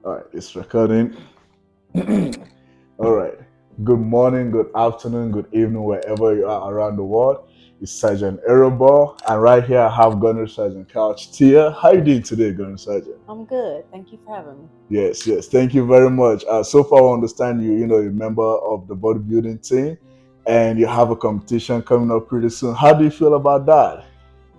All right, it's recording. All right. Good morning, good afternoon, good evening, wherever you are around the world. It's Sergeant Erobor, and right here I have Gunner Sergeant Couch Tia. How you doing today, Gunner Sergeant? I'm good. Thank you for having me. Yes, yes. Thank you very much. So far, I understand you. You're a member of the bodybuilding team, and you have a competition coming up pretty soon. How do you feel about that?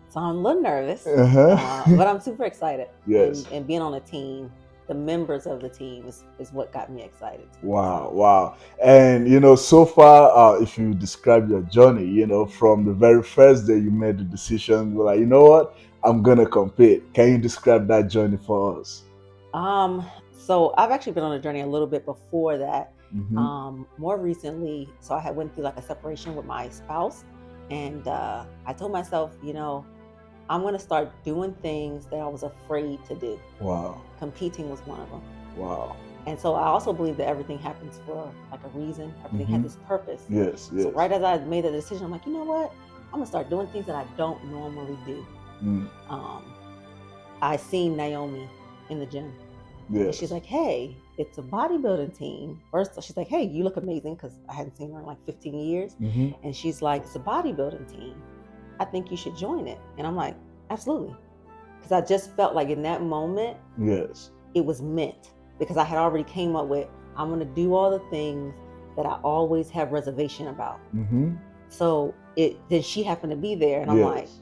So I'm a little nervous, Uh-huh. but I'm super excited. Yes. And being on a team, the members of the team is what got me excited too. Wow, wow. And so far, if you describe your journey, from the very first day you made the decision, you're like, you know what, I'm gonna compete. Can you describe that journey for us? So I've actually been on a journey a little bit before that. Mm-hmm. More recently, so I had went through like a separation with my spouse, and I told myself, I'm gonna start doing things that I was afraid to do. Wow, Competing was one of them. wow. And so I also believe that everything happens for like a reason. Everything has Mm-hmm. its purpose. Yes, So yes. right as I made the decision, I'm like, you know what? I'm gonna start doing things that I don't normally do. Mm, Um, I seen Naomi in the gym, and she's yes. like, "Hey, it's a bodybuilding team." First, she's like, "Hey, you look amazing," because I hadn't seen her in like 15 years. Mm-hmm. And she's like, "It's a bodybuilding team. I think you should join it." And I'm like, "Absolutely," because I just felt like in that moment Yes. it was meant, because I had already came up with, I'm going to do all the things that I always have reservation about. Mm-hmm. So then she happened to be there, and I'm like, Yes.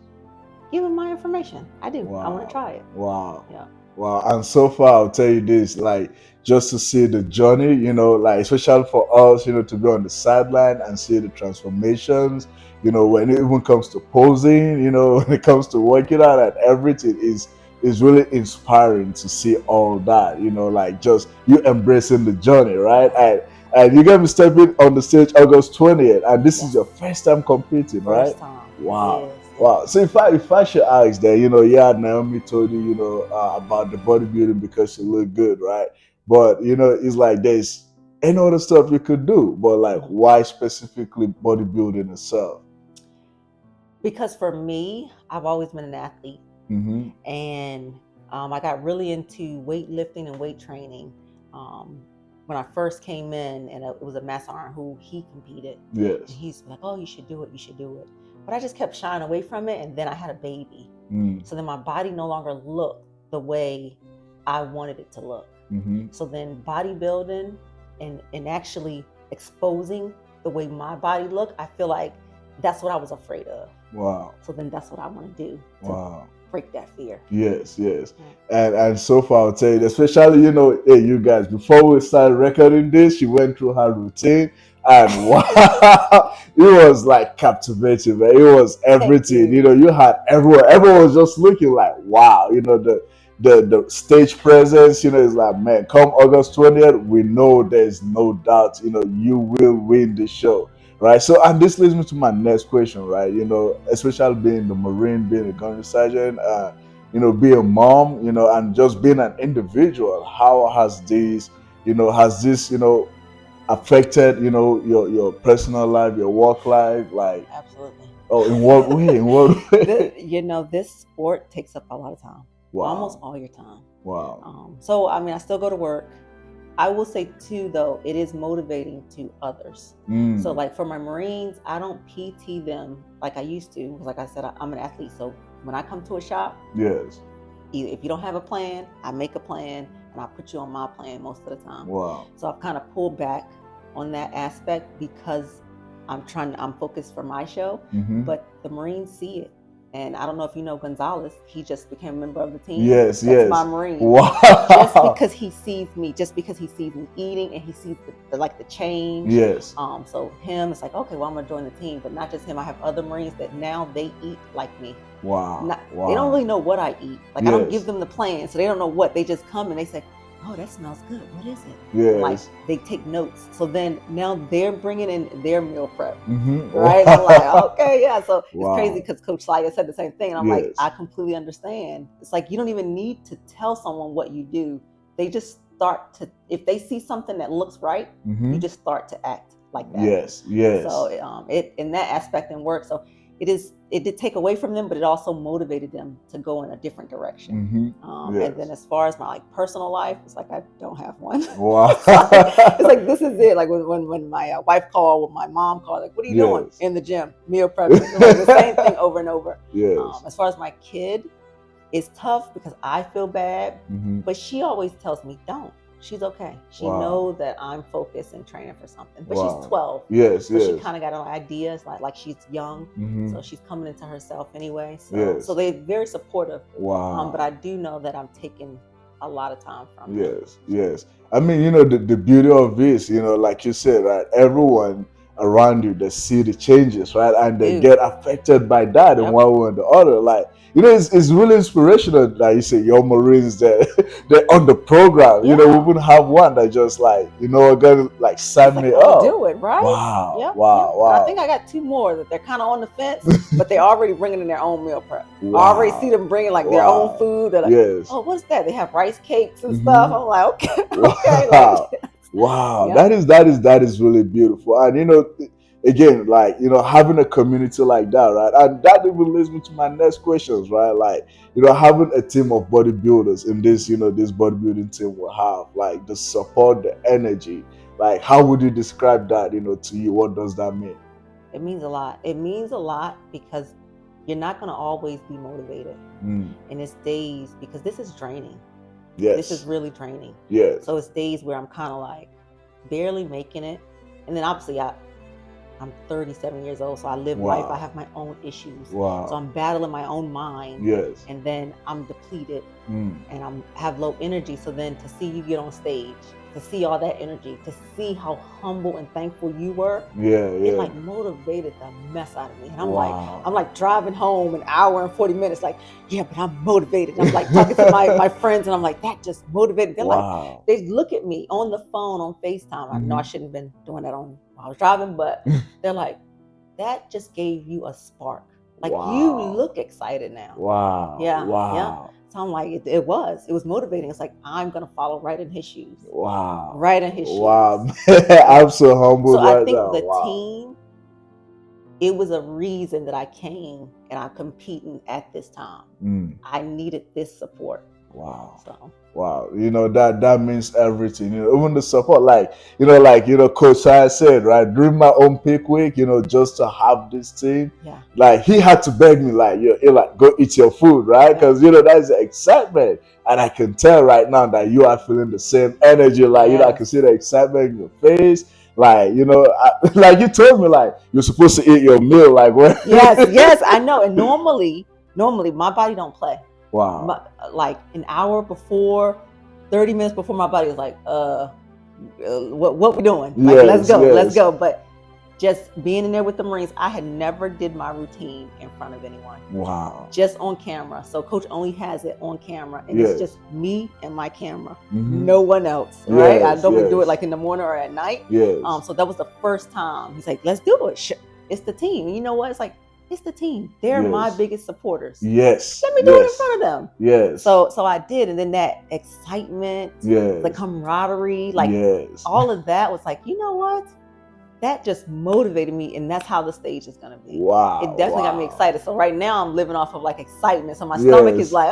give him my information. I do. I want to Wow. try it. Wow. Yeah. Wow. And so far, I'll tell you this, like, just to see the journey, like, especially for us, to be on the sideline and see the transformations, when it even comes to posing, when it comes to working out and everything is really inspiring to see all that, like just you embracing the journey, right? And you're going to be stepping on the stage August 20th, and this is Yes. your first time competing, right? First time. Wow. Yes. Wow. So if I should ask that, yeah, Naomi told you, about the bodybuilding because she looked good, right? But it's like there's any other stuff you could do, but like Mhm. why specifically bodybuilding itself? Because for me, I've always been an athlete, Mm-hmm. and I got really into weightlifting and weight training. Um, when I first came in, and it was a master who he competed, and Yes. he's like, "Oh, you should do it. You should do it." But I just kept shying away from it, and then I had a baby, Mm. so then my body no longer looked the way I wanted it to look. Mm-hmm. So then bodybuilding and actually exposing the way my body looked, I feel like that's what I was afraid of. Wow. So then that's what I want to do to Wow. break that fear. Yes, yes. Yeah. And so far I'll tell you, especially, hey, you guys, before we started recording this, she went through her routine, and wow, it was like captivating, man. It was Thank everything. you. You had everyone was just looking like, wow, the stage presence, is like, man, come August 20th, we know there's no doubt, you will win the show. Right. So, and this leads me to my next question, right? Especially being the Marine, being a gunnery sergeant, being a mom, and just being an individual. How has this, affected, your personal life, your work life? Like, Absolutely. oh, in what way? In what way? This sport takes up a lot of time, almost Wow. all your time. Wow. So, I mean, I still go to work. I will say too, though, it is motivating to others. So, Mm. like for my Marines, I don't PT them like I used to, because, like I said, I'm an athlete. So when I come to a shop, Yes. if you don't have a plan, I make a plan, and I put you on my plan most of the time. Wow. So I've kind of pulled back on that aspect because I'm focused for my show, Mm-hmm. but the Marines see it. And I don't know if you know Gonzalez, he just became a member of the team. Yes, That's yes. my Marine. Wow. Just because he sees me, eating, and he sees the change. Yes. So him, it's like, okay, well, I'm gonna join the team. But not just him, I have other Marines that now they eat like me. Wow. Wow. They don't really know what I eat. Like, I don't give Yes. them the plan, so they don't know what. They just come and they say, "Oh, that smells good. What is it?" Yes. Like, they take notes. So then now they're bringing in their meal prep, Mm-hmm. right? I'm like, okay, yeah. So it's Wow. crazy because Coach Siah said the same thing, and I'm like, Yes. I completely understand. It's like you don't even need to tell someone what you do. They just start to, if they see something that looks right, Mm-hmm. you just start to act like that. Yes. Yes. So it in that aspect and work. So it did take away from them, but it also motivated them to go in a different direction. And then as far as my like personal life, it's like I don't have one. Wow. It's like this is it. Like when my wife called, when my mom called, like, what are you doing? In the gym, meal prepping. It's like the same thing over and over. As far as my kid, it's tough because I feel bad, but she always tells me, don't. She's okay. She knows that I'm focused and training for something. But she's 12. So she kind of got an idea. It's like she's young. So she's coming into herself anyway. So they're very supportive. But I do know that I'm taking a lot of time from them. Yes. I mean, you know, the beauty of this, you know, like you said, right? Everyone around you, they see the changes, right? And they get affected by that in one way or the other. Like, you know, it's really inspirational that you say your Marines, they're on the program. You know, we wouldn't have one that just like, you know, gonna like sign me up. Do it, right? Wow. I think I got 2 more that they're kind of on the fence, but they're already bringing in their own meal prep. I already see them bringing like their own food. They're like, oh, what's that? They have rice cakes and stuff. I'm like, okay, okay. Wow. That is really beautiful. And you know, again, like, you know, having a community like that, right? And that even leads me to my next questions, right? Like, you know, having a team of bodybuilders in this, you know, this bodybuilding team will have, like, the support, the energy. Like, how would you describe that, you know, to you? What does that mean? It means a lot. It means a lot because you're not going to always be motivated. And it's days, because this is draining. This is really draining. So it's days where I'm kind of like barely making it. And then obviously I'm 37 years old, so I live life. I have my own issues. So I'm battling my own mind. And then I'm depleted and I have low energy. So then to see you get on stage, to see all that energy, to see how humble and thankful you were, it like motivated the mess out of me. And I'm like driving home an hour and 40 minutes, like, yeah, but I'm motivated. And I'm like talking to my friends, and I'm like, that just motivated. They're like, they look at me on the phone on FaceTime. I know I shouldn't have been doing that while I was driving, but they're like, that just gave you a spark. Like, you look excited now. Yeah. So I'm like, it was motivating. It's like, I'm going to follow right in his shoes. Right in his shoes. I'm so humble. So I think the team, it was a reason that I came and I'm competing at this time. I needed this support. Wow, you know, that means everything. You know, even the support, like Coach Siah said, right, during my own peak week, you know, just to have this team, like, he had to beg me, like, you're like, go eat your food, right? Because you know, that's the excitement, and I can tell right now that you are feeling the same energy. Like, you know, I can see the excitement in your face. Like, you know, like you told me, like, you're supposed to eat your meal, like, when yes, I know. And normally my body don't play. Like an hour before, 30 minutes before, my body was like, what we doing? Like, let's go. But just being in there with the Marines, I had never did my routine in front of anyone. Just on camera. So Coach only has it on camera, and it's just me and my camera, no one else, right? I don't do it like in the morning or at night. So that was the first time. He's like, let's do it. It's the team. And you know what? It's like, it's the team. They're my biggest supporters. Let me do it in front of them. So I did, and then that excitement, the camaraderie, like all of that was like, you know what? That just motivated me, and that's how the stage is gonna be. It definitely got me excited. So right now I'm living off of like excitement. So my stomach is like,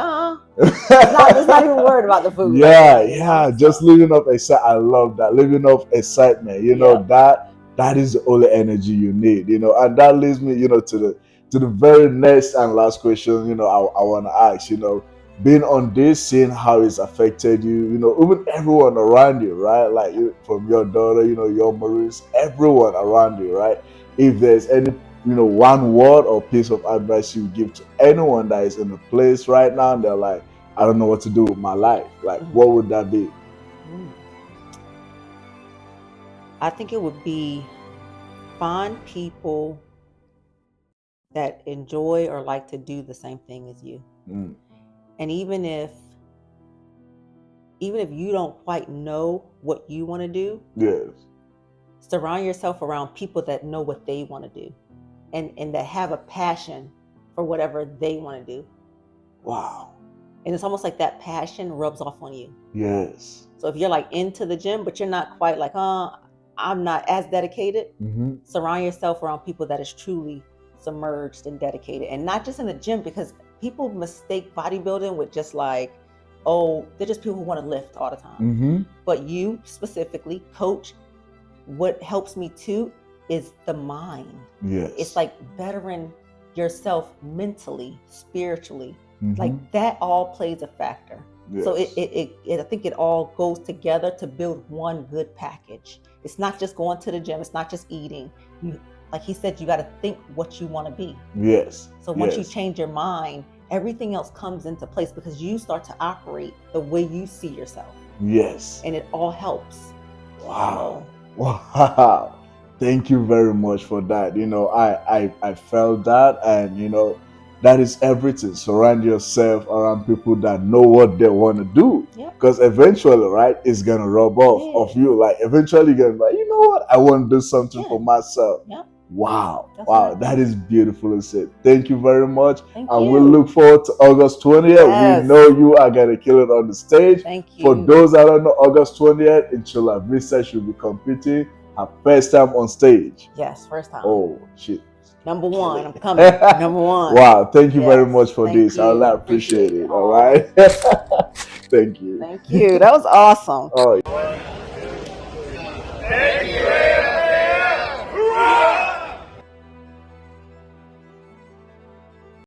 it's not even worried about the food. Just living off excitement. I love that. Living off excitement. You know, that is the only energy you need, you know. And that leads me, you know, to the very next and last question, you know, I want to ask, you know, being on this, seeing how it's affected you, you know, even everyone around you, right? Like, from your daughter, you know, your Marines, everyone around you, right? If there's any, you know, one word or piece of advice you give to anyone that is in a place right now and they're like, I don't know what to do with my life, like, what would that be? I think it would be, find people that enjoy or like to do the same thing as you. And even if you don't quite know what you want to do, surround yourself around people that know what they want to do, and that have a passion for whatever they want to do. And it's almost like that passion rubs off on you. So if you're like into the gym, but you're not quite like, I'm not as dedicated, surround yourself around people that is truly submerged and dedicated, and not just in the gym, because people mistake bodybuilding with just like, oh, they're just people who want to lift all the time. But you specifically, coach, what helps me too is the mind. Yes. It's like bettering yourself mentally, spiritually. Like that all plays a factor. Yes. So I think it all goes together to build one good package. It's not just going to the gym. It's not just eating. Like he said, you got to think what you want to be. Yes. So once you change your mind, everything else comes into place because you start to operate the way you see yourself. Yes. And it all helps. Wow. Wow. Thank you very much for that. I felt that, and that is everything. Surround yourself around people that know what they want to do. Because eventually, right, it's gonna rub off of you. Like eventually you're gonna be like, you know what? I want to do something for myself. Wow. Wow, that is beautifully said. Thank you very much. And we look forward to August 20th. Yes. We know you are going to kill it on the stage. Thank you. For those that don't know, August 20th, Inshallah Vista should be competing her first time on stage. Yes, first time. Oh, shit. Number one, I'm coming. Number one. Wow, thank you very much for this. I appreciate it. All right. Thank you. Thank you. That was awesome. Oh.